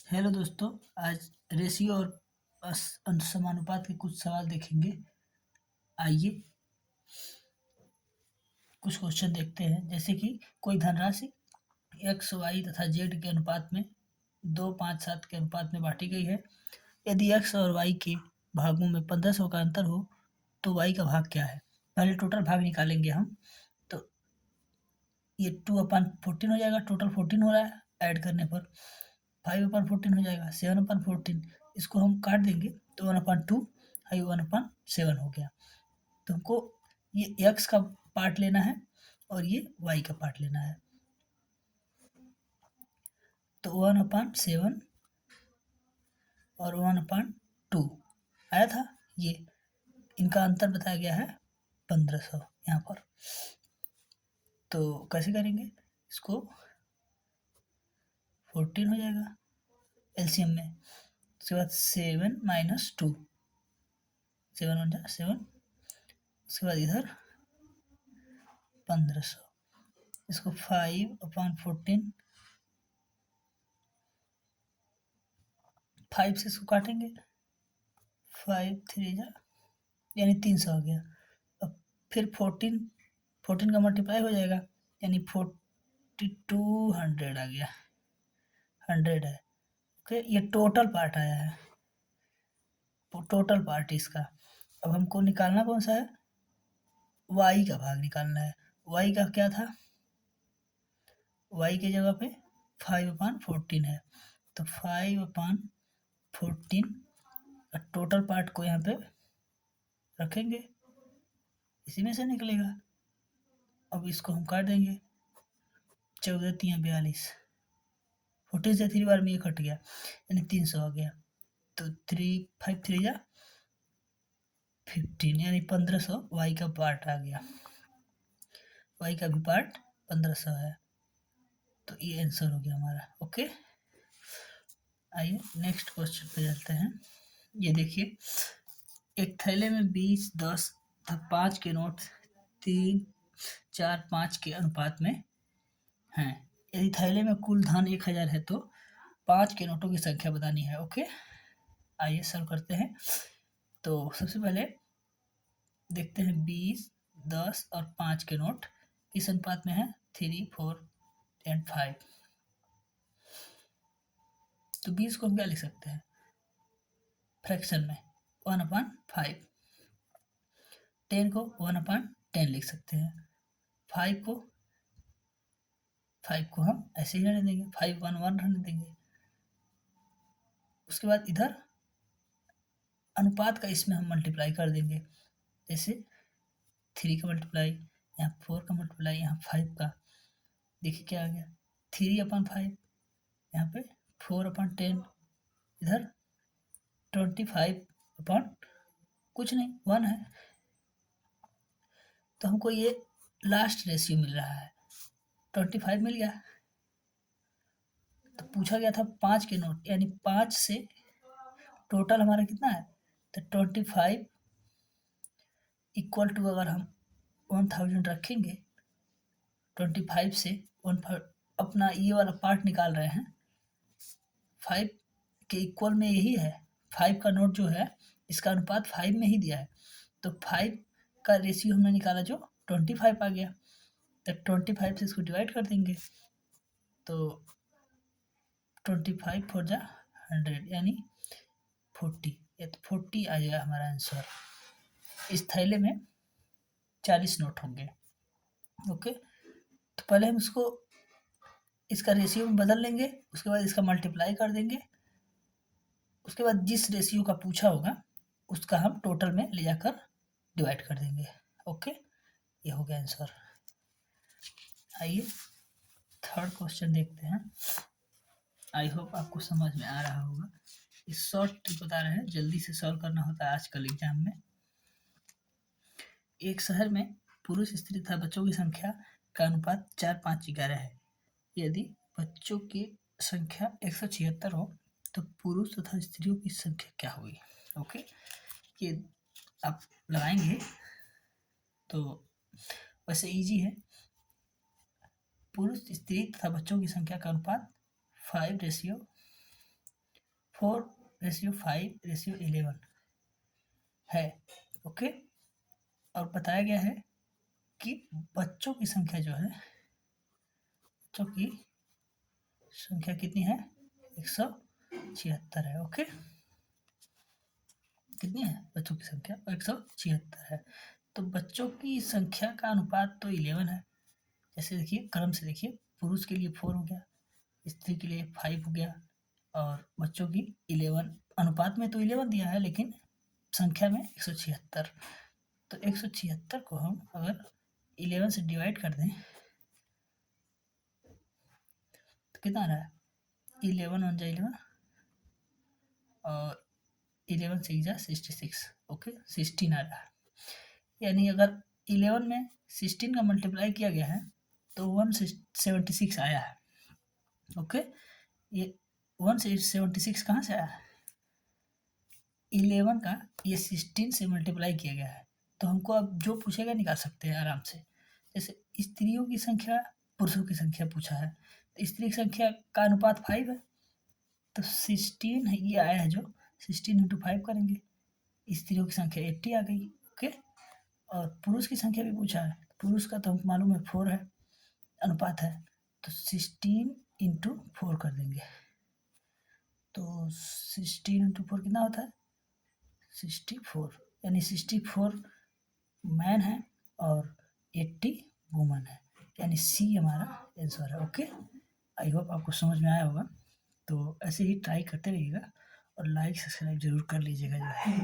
Hello दोस्तों, आज ratio और समानुपात के कुछ सवाल देखेंगे। आइए कुछ क्वेश्चन देखते हैं। जैसे कि कोई धनराशि एक्स वाई तथा जेड के अनुपात में 2:5:7 के अनुपात में बांटी गई है। यदि एक्स और वाई के भागों में 1500 का अंतर हो तो वाई का भाग क्या है। पहले टोटल भाग निकालेंगे हम। तो ये 2/14 हो जाएगा, टोटल 14 हो रहा है। ऐड करने पर 5/14 हो जाएगा, 7/14। इसको हम काट देंगे तो 1/2 और 1/7 हो गया। तो हमको ये एक्स का पार्ट लेना है और ये वाई का पार्ट लेना है। तो 1/7 और 1/2 आया था। ये इनका अंतर बताया गया है 1500 यहाँ पर। तो कैसे करेंगे इसको, 14 हो जाएगा एलसीएम में। उसके बाद 7 - 2, 7 1 7। उसके बाद इधर 1500, इसको 5/14, 5 से इसको काटेंगे, 5 3 जा यानी 300 आ गया। अब फिर 14 का मल्टीप्लाई हो जाएगा यानी 4200 आ गया। 100 है, ओके। ये टोटल पार्ट आया है, टोटल पार्ट इसका। अब हमको निकालना कौन सा है, वाई का भाग निकालना है। वाई का क्या था, वाई की जगह पे 5/14 है, तो 5/14 टोटल पार्ट को यहाँ पे रखेंगे, इसी में से निकलेगा। अब इसको हम काट देंगे, 14 3 42, 14 से 3 बार में ये कट गया यानी 300 आ गया। तो 3 5 3 जा 15 यानी 1500 वाई का पार्ट आ गया। वाई का भी पार्ट 1500 है। तो ये आंसर हो गया हमारा, ओके। आइए नेक्स्ट क्वेश्चन पे चलते हैं। ये देखिए, एक थैले में 20 10 तथा 5 के नोट 3 4 5 के अनुपात में हैं। यदि थैले में कुल धन 1000 है तो 5 के नोटों की संख्या बतानी है, ओके। आइए सॉल्व करते हैं। तो सबसे पहले देखते हैं 20 10 और 5 के नोट किस अनुपात में है, 3 4 एंड 5। तो 20 को हम क्या लिख सकते हैं, फ्रैक्शन में 1/5। 10 को 1/10 लिख सकते हैं। 5 को हम ऐसे ही रहने देंगे, 5 1 1 रहने देंगे। उसके बाद इधर अनुपात का इसमें हम मल्टीप्लाई कर देंगे। जैसे 3 का मल्टीप्लाई, यहाँ 4 का मल्टीप्लाई, यहाँ 5 का। देखिए क्या आ गया, 3/5, यहाँ पे 4/10, इधर 25 कुछ नहीं 1 है। तो हमको ये लास्ट रेशियो मिल रहा है, 25 मिल गया। तो पूछा गया था 5 के नोट, यानी 5 से टोटल हमारा कितना है, तो 25 इक्वल टू, अगर हम 1000 रखेंगे 25 से 1, अपना ये वाला पार्ट निकाल रहे हैं, 5 के इक्वल में यही है। 5 का नोट जो है इसका अनुपात 5 में ही दिया है, तो 5 का रेशियो हमने निकाला जो 25 आ गया। तो 25 से इसको डिवाइड कर देंगे, तो 25 4 जा 100 यानी 40। ये तो 40 आ जाएगा हमारा आंसर। इस थैले में 40 नोट होंगे, ओके। तो पहले हम इसको इसका रेशियो में बदल लेंगे, उसके बाद इसका मल्टीप्लाई कर देंगे। उसके बाद जिस रेशियो का पूछा होगा उसका हम टोटल में ले जाकर डिवाइड कर देंगे, ओके। ये हो गया आंसर। आइए थर्ड क्वेश्चन देखते हैं। आई होप आपको समझ में आ रहा होगा। इस शॉर्ट ट्रिक बता रहे हैं, जल्दी से सॉल्व करना होता है आजकल एग्जाम में। एक शहर में पुरुष स्त्री तथा बच्चों की संख्या का अनुपात 4 5 11 है। यदि बच्चों की संख्या 176 हो तो पुरुष तथा स्त्रियों की संख्या क्या होगी, ओके। ये आप लगाएंगे तो वैसे इजी है। पुरुष स्त्री तथा बच्चों की संख्या का अनुपात 5:4 4:5:11 है। ओके, और बताया गया है कि बच्चों की संख्या जो है, बच्चों की संख्या कितनी है, 176 है। ओके, कितनी है बच्चों की संख्या, 176 है। तो बच्चों की संख्या का अनुपात तो 11 है। जैसे देखिए क्रम से देखिए, पुरुष के लिए 4 हो गया, स्त्री के लिए 5 हो गया, और बच्चों की 11, अनुपात में तो 11 दिया है लेकिन संख्या में 176। तो 176 को हम अगर 11 से डिवाइड कर दें तो कितना आ रहा है, 11 1 जा 11, और 11 6 जा 66। ओके, 16 आ रहा है। यानी अगर 11 में 16 का मल्टीप्लाई किया गया है तो 176 आया है। ओके, ये 176 कहाँ से आया है, 11 का ये 16 से मल्टीप्लाई किया गया है। तो हमको अब जो पूछेगा निकाल सकते हैं आराम से। जैसे स्त्रियों की संख्या, पुरुषों की संख्या पूछा है, तो स्त्री की संख्या का अनुपात 5 है, तो 16 है ये आया है जो 16 इंटू 5 करेंगे, स्त्रियों की संख्या 80 आ गई। ओके, और पुरुष की संख्या भी पूछा है, पुरुष का तो हमको मालूम है 4 है, अनुपात है, तो 16 इंटू 4 कर देंगे। तो 16 इंटू 4 कितना होता है, 64, यानी 64 मैन है और 80 वुमन है, यानी सी हमारा आंसर है। ओके, आई होप आपको समझ में आया होगा। तो ऐसे ही ट्राई करते रहिएगा और लाइक सब्सक्राइब जरूर कर लीजिएगा जो है।